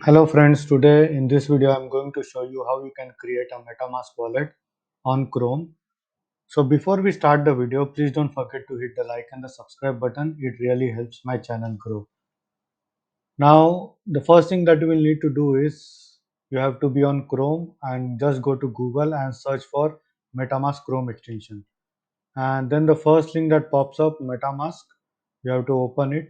Hello friends, today in this video I'm going to show you how you can create a MetaMask wallet on Chrome. So before we start the video, please don't forget to hit the like and the subscribe button. It really helps my channel grow. Now the first thing that you will need to do is you have to be on Chrome and just go to Google and search for MetaMask Chrome extension. And then the first link that pops up, MetaMask, you have to open it.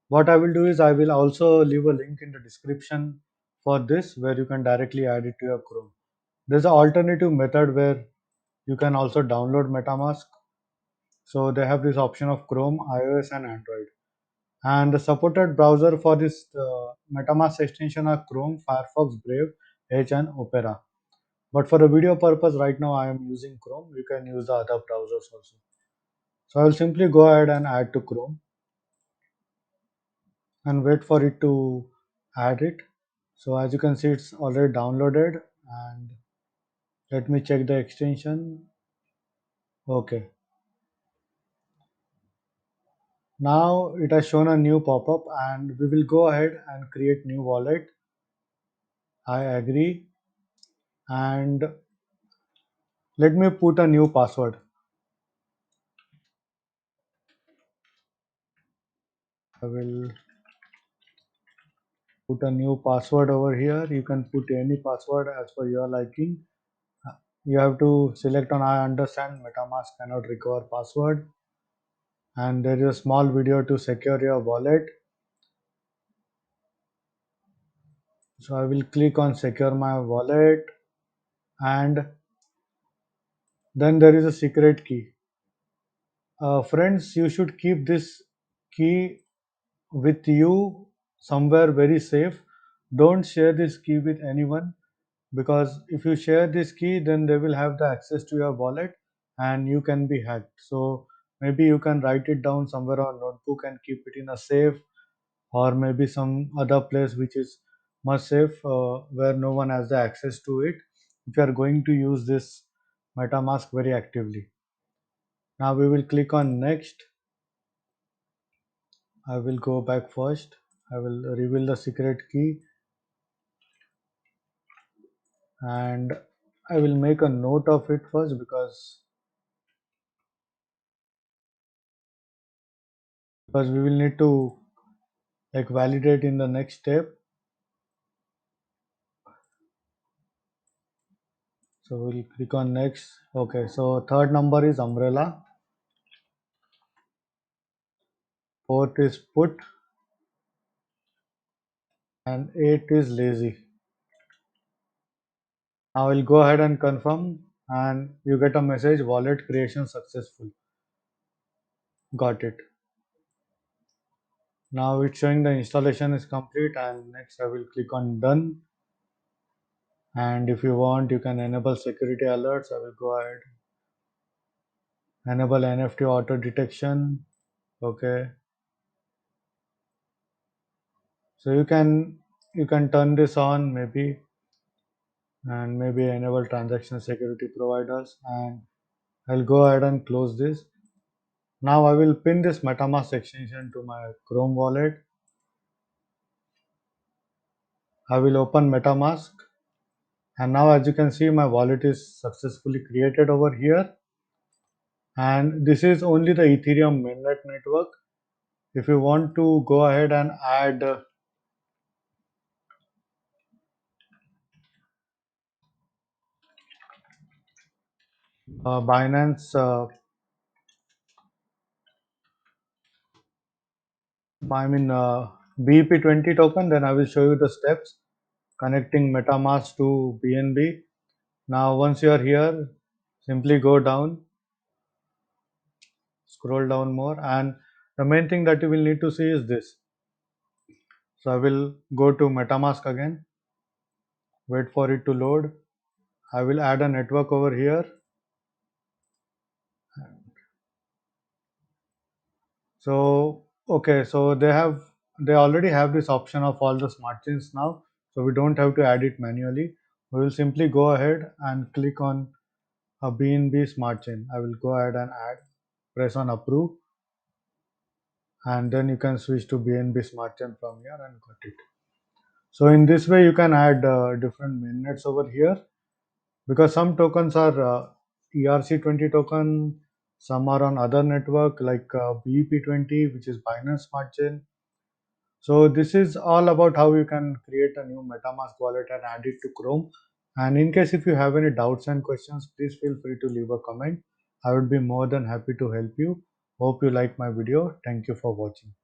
What I will do is I will also leave a link in the description for this where you can directly add it to your Chrome. There's an alternative method where you can also download MetaMask. So they have this option of Chrome, iOS and Android. And the supported browser for this MetaMask extension are Chrome, Firefox, Brave, Edge and Opera. But for the video purpose right now I am using Chrome. You can use the other browsers also. So I will simply go ahead and add to Chrome and wait for it to add it. So as you can see, it's already downloaded, and let me check the extension. Okay, now it has shown a new pop-up and we will go ahead and create new wallet. I agree, and let me put a new password. I will put a new password over here. You can put any password as per your liking. You have to select on I understand MetaMask cannot recover password, and there is a small video to secure your wallet. So I will click on secure my wallet, and then there is a secret key. Friends, you should keep this key with you somewhere very safe. Don't share this key with anyone, because if you share this key then they will have the access to your wallet and you can be hacked. So maybe you can write it down somewhere on notebook and keep it in a safe, or maybe some other place which is much safe, where no one has the access to it if you are going to use this MetaMask very actively. Now we will click on next. I will go back first. I will reveal the secret key, and I will make a note of it first, because we will need to like validate in the next step. So we'll click on next. Okay, so third number is umbrella, fourth is put, and eighth is lazy. Now I'll go ahead and confirm, and you get a message wallet creation successful. Got it. Now it's showing the installation is complete, and next I will click on done. And if you want, you can enable security alerts. I will go ahead, enable NFT auto detection. Okay, so you can turn this on maybe, and maybe enable transaction security providers, and I'll go ahead and close this. Now I will pin this MetaMask extension to my Chrome wallet. I will open MetaMask, and now as you can see my wallet is successfully created over here, and this is only the Ethereum mainnet network. If you want to go ahead and add Binance, I mean BEP20 token, then I will show you the steps connecting MetaMask to BNB. Now once you are here, simply go down, scroll down more, and the main thing that you will need to see is this. So I will go to MetaMask again, wait for it to load. I will add a network over here. So okay, so they already have this option of all the smart chains now, so we don't have to add it manually. We will simply go ahead and click on a BNB smart chain. I will go ahead and add, press on approve, and then you can switch to BNB smart chain from here and got it. So in this way you can add different mainnets over here, because some tokens are ERC20 token, some are on other network like BEP20, which is Binance Smart Chain. So this is all about how you can create a new MetaMask wallet and add it to Chrome. And in case if you have any doubts and questions, please feel free to leave a comment. I would be more than happy to help you. Hope you like my video. Thank you for watching.